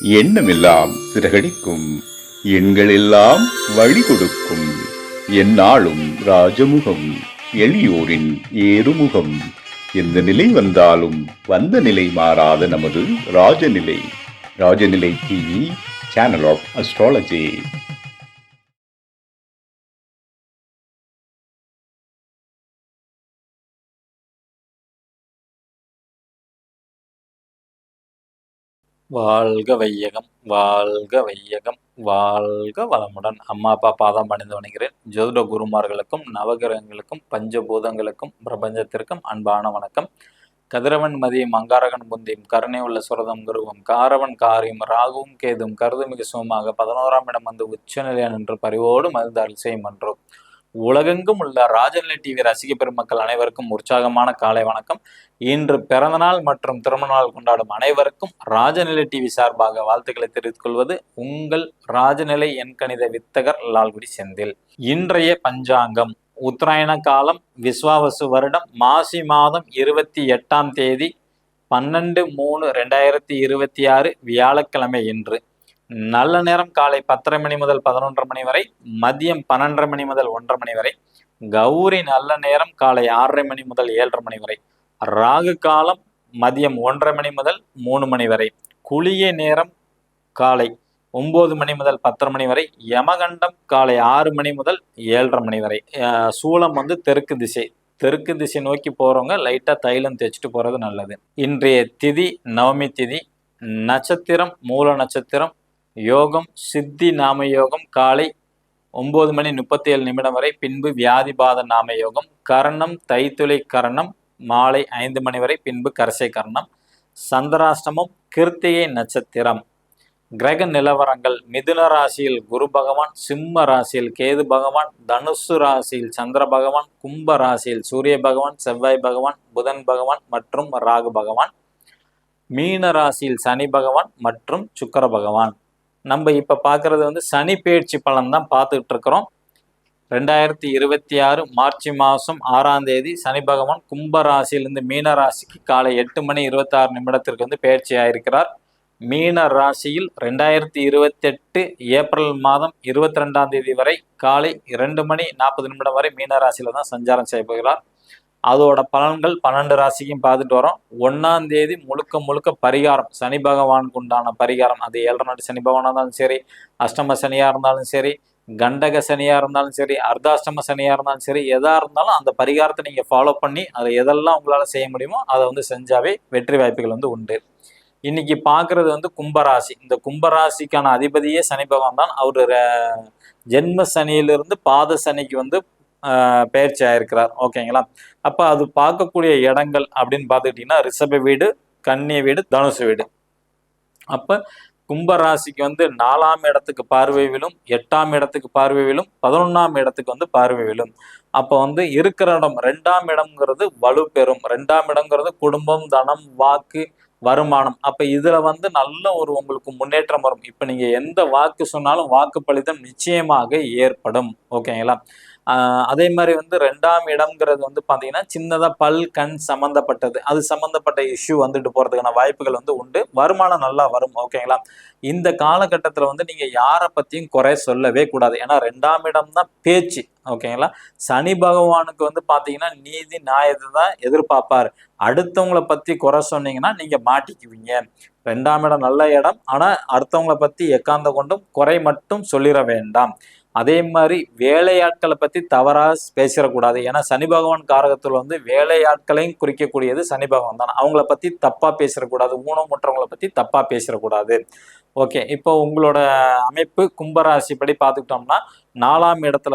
எண்ணமெல்லாம் சிறகடிக்கும், எண்களெல்லாம் வழி கொடுக்கும், எந்நாளும் ராஜமுகம், எளியோரின் ஏறுமுகம். எந்த நிலை வந்தாலும் வந்த நிலை மாறாத நமது Rajanilai. Rajanilai TV, channel of astrology. வாழ்க வையகம், வாழ்க வையகம், வாழ்க வளமுடன். அம்மா அப்பா பாதம் பணிந்து வணங்குகிறேன். ஜோதிட குருமார்களுக்கும் நவகிரகங்களுக்கும் பஞ்சபூதங்களுக்கும் பிரபஞ்சத்திற்கும் அன்பான வணக்கம். கதிரவன் மதியம் அங்காரகன் புந்தியும் கருணை உள்ள சுரதம் குருவும் காரவன் காரியும் ராகுவும் கேதும் கருதுமிகு சுகமாக 11ஆம் இடம் வந்து உச்சநிலையான் என்று பரிவோடு மருந்தாள் செய்யும் என்றோம். உலகெங்கும் உள்ள ராஜநிலை டிவி ரசிக பெருமக்கள் அனைவருக்கும் உற்சாகமான காலை வணக்கம். இன்று பிறந்தநாள் மற்றும் திருமண நாள் கொண்டாடும் அனைவருக்கும் ராஜநிலை டிவி சார்பாக வாழ்த்துக்களை தெரிவித்துக் கொள்வது உங்கள் ராஜநிலை எண்கணித வித்தகர் லால்குடி செந்தில். இன்றைய பஞ்சாங்கம் உத்தராயண காலம் விஸ்வாவசு வருடம் மாசி மாதம் 28ஆம் தேதி 12/3/2026 வியாழக்கிழமை. இன்று நல்ல நேரம் காலை 10:30 மணி முதல் 11:30 மணி வரை, மதியம் 12:30 மணி முதல் 1:30 மணி வரை. கௌரி நல்ல நேரம் காலை 6:30 மணி முதல் 7:30 மணி வரை. ராகு காலம் மதியம் 1:30 மணி முதல் 3 மணி வரை. குளிய நேரம் காலை 9 மணி முதல் 10:30 மணி வரை. யமகண்டம் காலை 6 மணி முதல் 7:30 மணி வரை. சூலம் தெற்கு திசை. தெற்கு திசை நோக்கி போறவங்க லைட்டா தைலம் தேய்ச்சிட்டு போறது நல்லது. இன்றைய திதி நவமி திதி. நட்சத்திரம் மூல நட்சத்திரம். யோகம் சித்தி நாம யோகம் காலை 9:37 வரை. பின்பு வியாதிபாத நாம யோகம். கரணம் தைத்துளை கரணம் மாலை 5 மணி வரை. பின்பு கரசை கரணம். சந்திராஷ்டமம் கிருத்திகை நட்சத்திரம். கிரக நிலவரங்கள்: மிதுன ராசியில் குரு பகவான், சிம்ம ராசியில் கேது பகவான், தனுசு ராசியில் சந்திர பகவான், கும்ப ராசியில் சூரிய பகவான், செவ்வாய் பகவான், புதன் பகவான் மற்றும் ராகு பகவான், மீன ராசியில் சனி பகவான் மற்றும் சுக்கர பகவான். நம்ம இப்ப பாக்குறது சனி பெயர்ச்சி பலன் தான் பார்த்துட்டு இருக்கிறோம். 2026 மார்ச் மாதம் 6ஆம் தேதி சனி பகவான் கும்ப ராசியிலிருந்து மீன ராசிக்கு காலை 8:26 பெயர்ச்சி ஆயிருக்கிறார். மீன ராசியில் 2028 ஏப்ரல் மாதம் 22ஆம் தேதி வரை காலை 2:40 வரை மீன ராசியில தான் சஞ்சாரம் செய்ய போகிறார். அதோட பலன்கள் 12 ராசிக்கும் பார்த்துட்டு வரோம். 1ஆம் தேதி முழுக்க பரிகாரம், சனி பகவானுக்கு உண்டான பரிகாரம். அது 7 நாட்டு சனி பகவானா இருந்தாலும் சரி, அஷ்டம சனியா இருந்தாலும் சரி, கண்டக சனியா இருந்தாலும் சரி, அர்த்தாஷ்டம சனியா இருந்தாலும் சரி, எதா இருந்தாலும் அந்த பரிகாரத்தை நீங்க ஃபாலோ பண்ணி அதை எதெல்லாம் உங்களால செய்ய முடியுமோ அதை செஞ்சாவே வெற்றி வாய்ப்புகள் உண்டு. இன்னைக்கு பாக்குறது கும்பராசி. இந்த கும்பராசிக்கான அதிபதியே சனி பகவான் தான். அவரு ஜென்ம சனியிலிருந்து பாத சனிக்கு பயிற்சி ஆயிருக்கிறார். ஓகேங்களா? அப்ப அது பார்க்கக்கூடிய இடங்கள் அப்படின்னு பார்த்துக்கிட்டீங்கன்னா ரிஷப வீடு, கன்னிய வீடு, தனுசு வீடு. அப்ப கும்பராசிக்கு 4ஆம் இடத்துக்கு பார்வை விழும், 8ஆம் இடத்துக்கு பார்வை விழும், 11ஆம் இடத்துக்கு பார்வை விழும். அப்ப இருக்கிற இடம் 2ஆம் இடம்ங்கிறது வலு பெறும். 2ஆம் இடம்ங்கிறது குடும்பம், தனம், வாக்கு, வருமானம். அப்ப இதுல நல்ல ஒரு உங்களுக்கு முன்னேற்றம் வரும். இப்ப நீங்க எந்த வாக்கு சொன்னாலும் வாக்கு பலிதம் நிச்சயமாக ஏற்படும். ஓகேங்களா? அதே மாதிரி 2ஆம் இடம்ங்கிறது பாத்தீங்கன்னா சின்னதா பல் கண் சம்பந்தப்பட்டது, அது சம்பந்தப்பட்ட இஷ்யூ போறதுக்கான வாய்ப்புகள் உண்டு. வருமானம் நல்லா வரும். ஓகேங்களா? இந்த காலகட்டத்துல நீங்க யாரை பத்தியும் குறை சொல்லவே கூடாது. ஏன்னா 2ஆம் இடம் தான் பேச்சு. ஓகேங்களா? சனி பகவானுக்கு பாத்தீங்கன்னா நீதி நியாயத்தை தான் எதிர்பார்ப்பாரு. அடுத்தவங்களை பத்தி குறை சொன்னீங்கன்னா நீங்க மாட்டிக்குவீங்க. 2ஆம் இடம் நல்ல இடம். ஆனா அடுத்தவங்களை பத்தி எக்காந்த கொண்டும் குறை மட்டும் சொல்லிட வேண்டாம். அதே மாதிரி வேலையாட்களை பத்தி தவறா பேசிடக்கூடாது. ஏன்னா சனி பகவான் காரகத்துல வேலையாட்களையும் குறிக்கக்கூடியது சனி பகவான் தான். அவங்கள பத்தி தப்பா பேசிடக்கூடாது. ஊனமுற்றவங்களை பத்தி தப்பா பேசிடக்கூடாது. ஓகே, இப்போ உங்களோட அமைப்பு கும்பராசி படி பார்த்துக்கிட்டோம்னா 4ஆம் இடத்துல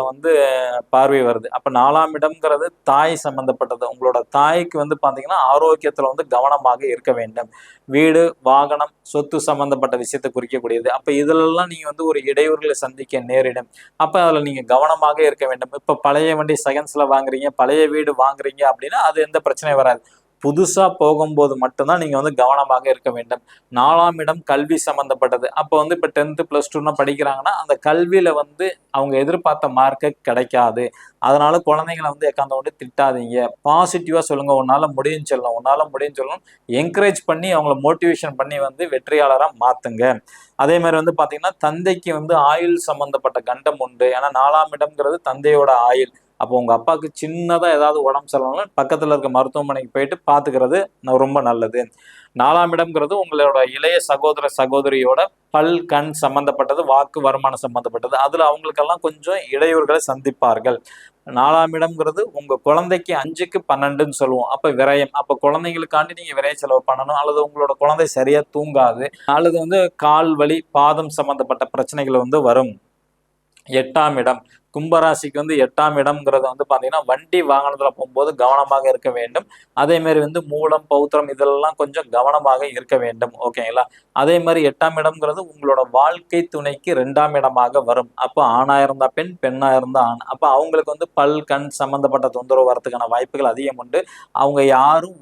பார்வை வருது. அப்ப 4ஆம் இடம்ங்கிறது தாய் சம்பந்தப்பட்டது. உங்களோட தாய்க்கு பாத்தீங்கன்னா ஆரோக்கியத்துல கவனமாக இருக்க வேண்டும். வீடு, வாகனம், சொத்து சம்பந்தப்பட்ட விஷயத்தை குறிக்கக்கூடியது. அப்ப இதுலெல்லாம் நீங்க ஒரு இடையூறுகளை சந்திக்க நேரிடும். அப்ப அதுல நீங்க கவனமாக இருக்க வேண்டும். இப்ப பழைய வண்டி செகண்ட்ஸ்ல வாங்குறீங்க, பழைய வீடு வாங்குறீங்க அப்படின்னா அது எந்த பிரச்சனையும் வராது. புதுசா போகும்போது மட்டும்தான் நீங்க வந்து கவனமாக இருக்க வேண்டும். 4ஆம் இடம் கல்வி சம்பந்தப்பட்டது. அப்போ வந்து இப்போ 10th +2 படிக்கிறாங்கன்னா அந்த கல்வியில வந்து அவங்க எதிர்பார்த்த மார்க்கு கிடைக்காது. அதனால குழந்தைங்களை வந்து எக்காந்த கொண்டு திட்டாதீங்க. பாசிட்டிவா சொல்லுங்க, உன்னால முடியும்னு சொல்லணும், உன்னால முடியும்னு சொல்லணும். என்கரேஜ் பண்ணி அவங்கள மோட்டிவேஷன் பண்ணி வந்து வெற்றியாளரா மாத்துங்க. அதே மாதிரி வந்து பாத்தீங்கன்னா தந்தைக்கு வந்து ஆயுள் சம்பந்தப்பட்ட கண்டம் உண்டு. ஏன்னா 4ஆம் இடம்ங்கிறது தந்தையோட ஆயுள். அப்போ உங்க அப்பாவுக்கு சின்னதா ஏதாவது உடம்பு சரியில்லைனா பக்கத்துல இருக்க மருத்துவமனைக்கு போயிட்டு பாத்துக்கிறது ரொம்ப நல்லது. 4ஆம் இடம்ங்கிறது உங்களோட இளைய சகோதர சகோதரியோட பல் கண் சம்பந்தப்பட்டது, வாக்கு வருமானம் சம்பந்தப்பட்டது. அதுல அவங்களுக்கெல்லாம் கொஞ்சம் இடையூறுகளை சந்திப்பார்கள். 4ஆம் இடம்ங்கிறது உங்க குழந்தைக்கு 5க்கு 12ன்னு சொல்லுவோம். அப்ப விரயம். அப்ப குழந்தைங்களுக்காண்டி நீங்க விரைய செலவு பண்ணணும், அல்லது உங்களோட குழந்தை சரியா தூங்காது, அல்லது வந்து கால் வலி பாதம் சம்பந்தப்பட்ட பிரச்சனைகள் வந்து வரும். 8ஆம் இடம் கும்பராசிக்கு வந்து 8ஆம் இடம்ங்கிறது வந்து பாத்தீங்கன்னா வண்டி வாகனத்துல போகும்போது கவனமாக இருக்க வேண்டும். அதே மாதிரி வந்து மூலம் பௌத்திரம் இதெல்லாம் கொஞ்சம் கவனமாக இருக்க வேண்டும். ஓகேங்களா? அதே மாதிரி 8ஆம் இடம்ங்கிறது உங்களோட வாழ்க்கை துணைக்கு 2ஆம் இடமாக வரும். அப்போ ஆணா இருந்தா பெண், பெண்ணா இருந்தா ஆண். அப்ப அவங்களுக்கு வந்து பல் கண் சம்பந்தப்பட்ட தொந்தரவு வரதுக்கான வாய்ப்புகள் அதிகம் உண்டு. அவங்க யாரும்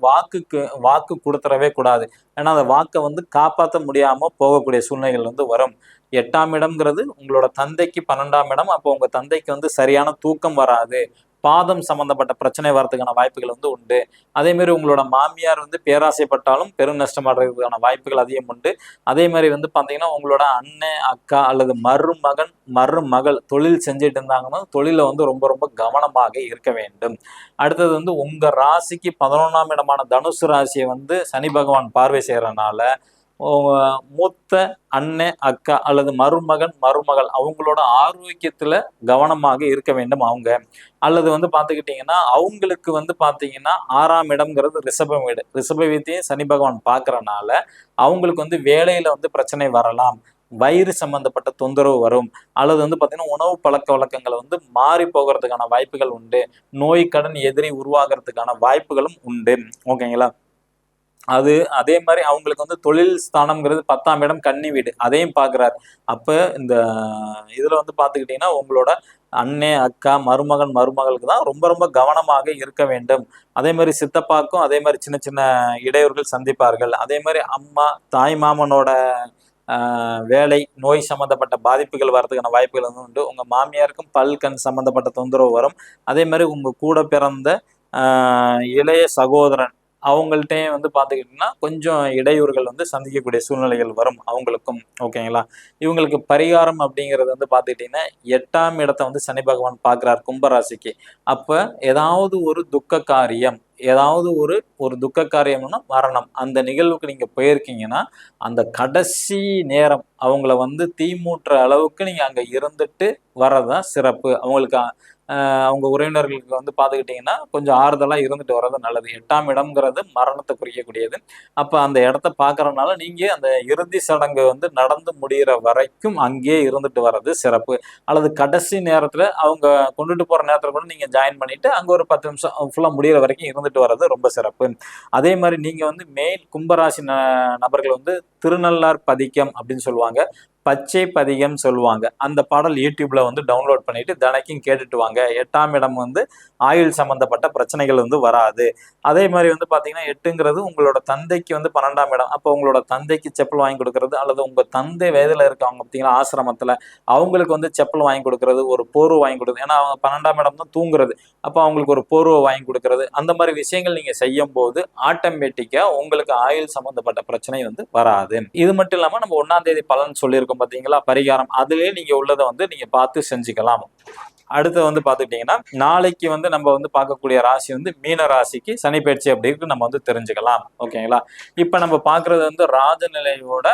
வாக்கு கொடுத்துடவே கூடாது. ஏன்னா அந்த வாக்கை வந்து காப்பாற்ற முடியாம போகக்கூடிய சூழ்நிலைகள் வந்து வரும். 8ஆம் இடம்ங்கிறது உங்களோட தந்தைக்கு 12ஆம் இடம். அப்போ உங்க தந்தைக்கு வந்து சரியான தூக்கம் வராது. பாதம் சம்பந்தப்பட்ட பிரச்சனை வர்றதுக்கான வாய்ப்புகள் வந்து உண்டு. அதே மாதிரி உங்களோட மாமியார் வந்து பேராசைப்பட்டாலும் பெரும் நஷ்டம் அடைறதுக்கான வாய்ப்புகள் அதிகம் உண்டு. அதே மாதிரி வந்து பாத்தீங்கன்னா உங்களோட அண்ணன் அக்கா அல்லது மருமகன் மருமகள் தொழில் செஞ்சுட்டு இருந்தாங்கன்னா தொழில வந்து ரொம்ப ரொம்ப கவனமாக இருக்க வேண்டும். அடுத்தது வந்து உங்க ராசிக்கு 11ஆம் இடமான தனுசு ராசியை வந்து சனி பகவான் பார்வை செய்யறதுனால மூத்த அண்ணன் அக்கா அல்லது மருமகன் மருமகள் அவங்களோட ஆரோக்கியத்துல கவனமாக இருக்க வேண்டும் அவங்க. அல்லது வந்து பாத்துக்கிட்டீங்கன்னா அவங்களுக்கு வந்து பாத்தீங்கன்னா 6ஆம் இடம்ங்கிறது ரிஷப வீடு. ரிஷப வீட்டையும் சனி பகவான் பாக்குறதுனால அவங்களுக்கு வந்து வேலையில வந்து பிரச்சனை வரலாம், வயிறு சம்பந்தப்பட்ட தொந்தரவு வரும், அல்லது வந்து பாத்தீங்கன்னா உணவு பழக்க வழக்கங்களை வந்து மாறி போகிறதுக்கான வாய்ப்புகள் உண்டு. நோய் கடன் எதிரி உருவாகிறதுக்கான வாய்ப்புகளும் உண்டு. ஓகேங்களா? அதே மாதிரி அவங்களுக்கு வந்து தொழில் ஸ்தானம்ங்கிறது 10ஆம் இடம் கன்னி வீடு, அதையும் பாக்குறாரு. அப்ப இந்த இதுல வந்து பாத்துக்கிட்டீங்கன்னா உங்களோட அண்ணே அக்கா மருமகன் மருமகளுக்கு தான் ரொம்ப ரொம்ப கவனமாக இருக்க வேண்டும். அதே மாதிரி சித்தப்பாக்கும் அதே மாதிரி சின்ன சின்ன இடையூறுகள் சந்திப்பார்கள். அதே மாதிரி அம்மா தாய் மாமனோட வேலை நோய் சம்பந்தப்பட்ட பாதிப்புகள் வர்றதுக்கான வாய்ப்புகள் வந்து உண்டு. உங்க மாமியாருக்கும் பல் கண் சம்பந்தப்பட்ட தொந்தரவு வரும். அதே மாதிரி உங்க கூட பிறந்த இளைய சகோதரன் அவங்கள்ட்டையும் வந்து பார்த்துக்கிட்டிங்கன்னா கொஞ்சம் இடையூறுகள் வந்து சந்திக்கக்கூடிய சூழ்நிலைகள் வரும் அவங்களுக்கும். ஓகேங்களா? இவங்களுக்கு பரிகாரம் அப்படிங்கிறது வந்து பார்த்துக்கிட்டிங்கன்னா 8ஆம் இடத்தை வந்து சனி பகவான் பார்க்குறார் கும்பராசிக்கு. அப்போ ஏதாவது ஒரு துக்க காரியம், ஏதாவது ஒரு துக்க காரியம்னா மரணம், அந்த நிகழ்வுக்கு நீங்க போயிருக்கீங்கன்னா அந்த கடைசி நேரம் அவங்கள வந்து தீமூட்டுற அளவுக்கு நீங்க அங்க இருந்துட்டு வர்றதுதான் சிறப்பு. அவங்களுக்கு அவங்க உறவினர்களுக்கு வந்து பார்த்துக்கிட்டிங்கன்னா கொஞ்சம் ஆறுதலா இருந்துட்டு வர்றது நல்லது. 8ஆம் இடம்ங்கிறது மரணத்தை குறிக்கக்கூடியது. அப்ப அந்த இடத்த பார்க்கறதுனால நீங்க அந்த இறுதி சடங்கு வந்து நடந்து முடிகிற வரைக்கும் அங்கேயே இருந்துட்டு வர்றது சிறப்பு. அல்லது கடைசி நேரத்துல அவங்க கொண்டுட்டு போற நேரத்துல கூட நீங்க ஜாயின் பண்ணிட்டு அங்க ஒரு 10 நிமிஷம் ஃபுல்லா முடிகிற வரைக்கும் இருந்துட்டு வர்றது ரொம்ப சிறப்பு. அதே மாதிரி நீங்க வந்து மெயின் கும்பராசி நபர்கள் வந்து திருநள்ளார் பதிகம் அப்படின்னு சொல்லுவாங்க, பச்சை பதிகம் சொல்லுவாங்க. அந்த பாடல் யூடியூப்ல வந்து டவுன்லோட் பண்ணிட்டு தினைக்கும் கேட்டுட்டு வாங்க. 8ஆம் இடம் வந்து ஆயுள் சம்பந்தப்பட்ட பிரச்சனைகள் வந்து வராது. அதே மாதிரி வந்து பாத்தீங்கன்னா 8ங்கிறது உங்களோட தந்தைக்கு வந்து 12ஆம் இடம். அப்போ உங்களோட தந்தைக்கு செப்பல் வாங்கி கொடுக்கறது, அல்லது உங்க தந்தை வயதுல இருக்கவங்க பார்த்தீங்கன்னா ஆசிரமத்துல அவங்களுக்கு வந்து செப்பல் வாங்கி கொடுக்கறது, ஒரு போர்வை வாங்கி கொடுக்குறது. ஏன்னா அவங்க 12ஆம் இடம் தான் தூங்குறது. அப்போ அவங்களுக்கு ஒரு போர்வை வாங்கி கொடுக்கறது, அந்த மாதிரி விஷயங்கள் நீங்க செய்யும் போது ஆட்டோமேட்டிக்கா உங்களுக்கு ஆயுள் சம்பந்தப்பட்ட பிரச்சனை வந்து வராது. இது மட்டும் இல்லாம நம்ம 1ஆம் தேதி பலன் சொல்லியிருக்கோம் பாத்தீங்களா பரிகாரம், அதுலயே நீங்க உள்ளதை வந்து நீங்க பார்த்து செஞ்சுக்கலாம். அடுத்து வந்து பாத்துக்கிட்டீங்கன்னா நாளைக்கு வந்து நம்ம வந்து பார்க்கக்கூடிய ராசி வந்து மீன ராசிக்கு சனி பயிற்சி அப்படி இருக்கு நம்ம வந்து தெரிஞ்சுக்கலாம். ஓகேங்களா? இப்ப நம்ம பாக்குறது வந்து ராஜநிலையோட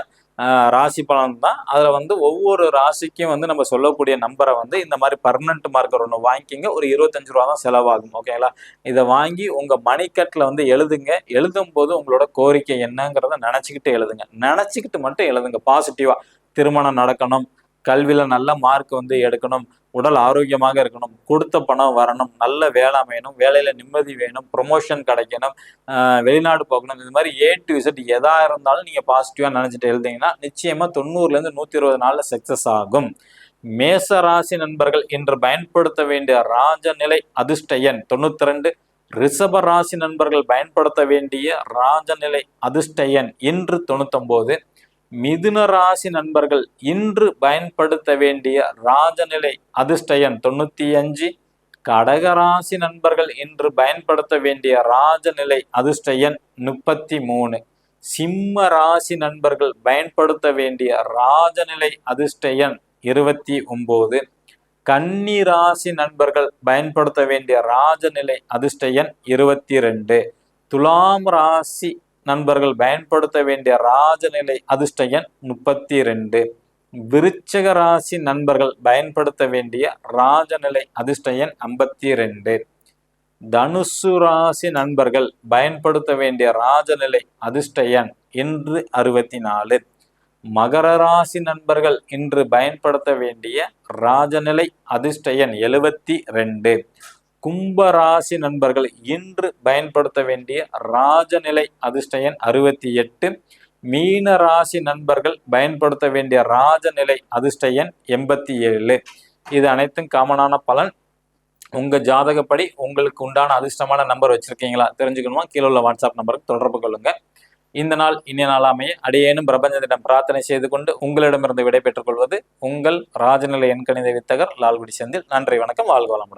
ராசி பலன் தான். அதுல வந்து ஒவ்வொரு ராசிக்கும் வந்து நம்ம சொல்லக்கூடிய நம்பரை வந்து இந்த மாதிரி பர்மனன்ட் மார்க்கர் ஒன்று வாங்கிக்கிங்க. ஒரு 25 ரூபா தான் செலவாகும். ஓகேங்களா? இதை வாங்கி உங்க மணிக்கட்டில் வந்து எழுதுங்க. எழுதும் போது உங்களோட கோரிக்கை என்னங்கிறத நினைச்சுக்கிட்டு எழுதுங்க. நினைச்சுக்கிட்டு மட்டும் எழுதுங்க பாசிட்டிவா. திருமணம் நடக்கணும், கல்வியில நல்ல மார்க் வந்து எடுக்கணும், உடல் ஆரோக்கியமாக இருக்கணும், கொடுத்த பணம் வரணும், நல்ல வேலை அமையணும், வேலையில நிம்மதி வேணும், ப்ரொமோஷன் கிடைக்கணும், வெளிநாடு போகணும், இது மாதிரி A to Z எதா இருந்தாலும் நீங்க பாசிட்டிவா நினைச்சிட்டு எழுதிங்கன்னா நிச்சயமா 90லேருந்து 120 நாள்ல சக்சஸ் ஆகும். மேச ராசி நண்பர்கள் இன்று பயன்படுத்த வேண்டிய ராஜநிலை அதிர்ஷ்ட எண் 92, ரிஷப ராசி நண்பர்கள் பயன்படுத்த வேண்டிய ராஜநிலை அதிர்ஷ்ட எண் இன்று 99. மிதுன ராசி நண்பர்கள் இன்று பயன்படுத்த வேண்டிய ராஜநிலை அதிர்ஷ்ட எண் 95. கடகராசி நண்பர்கள் இன்று பயன்படுத்த வேண்டிய ராஜநிலை அதிர்ஷ்ட எண் 33. சிம்ம ராசி நண்பர்கள் பயன்படுத்த வேண்டிய ராஜநிலை அதிர்ஷ்ட எண் 29. கன்னி ராசி நண்பர்கள் பயன்படுத்த வேண்டிய ராஜநிலை அதிர்ஷ்ட எண் 22. துலாம் ராசி நண்பர்கள் பயன்படுத்த வேண்டிய ராஜநிலை அதிர்ஷ்ட எண் 32. விருச்சிக ராசி நண்பர்கள் பயன்படுத்த வேண்டிய ராஜநிலை அதிர்ஷ்ட எண் 52. தனுசு ராசி நண்பர்கள் பயன்படுத்த வேண்டிய ராஜநிலை அதிர்ஷ்ட எண் இன்று 64. மகர ராசி நண்பர்கள் இன்று பயன்படுத்த வேண்டிய ராஜநிலை அதிர்ஷ்ட எண் 72. கும்ப ராசி நண்பர்கள் இன்று பயன்படுத்த வேண்டிய ராஜநிலை அதிர்ஷ்ட எண் 68. மீன ராசி நண்பர்கள் பயன்படுத்த வேண்டிய ராஜநிலை அதிர்ஷ்ட எண் 87. இது அனைத்தும் காமனான பலன். உங்க ஜாதகப்படி உங்களுக்கு உண்டான அதிர்ஷ்டமான நம்பர் வச்சிருக்கீங்களா தெரிஞ்சுக்கணுமா? கீழே உள்ள வாட்ஸ்அப் நம்பருக்கு தொடர்பு கொள்ளுங்க. இந்த நாள் இனிய நாளாமையே அடியேனும் பிரபஞ்சத்திடம் பிரார்த்தனை செய்து கொண்டு உங்களிடமிருந்து விடை பெற்றுக் கொள்வது உங்கள் ராஜநிலை எண்கணித வித்தகர் லால்குடி செந்தில். நன்றி, வணக்கம், வாழ்க வளமுடன்.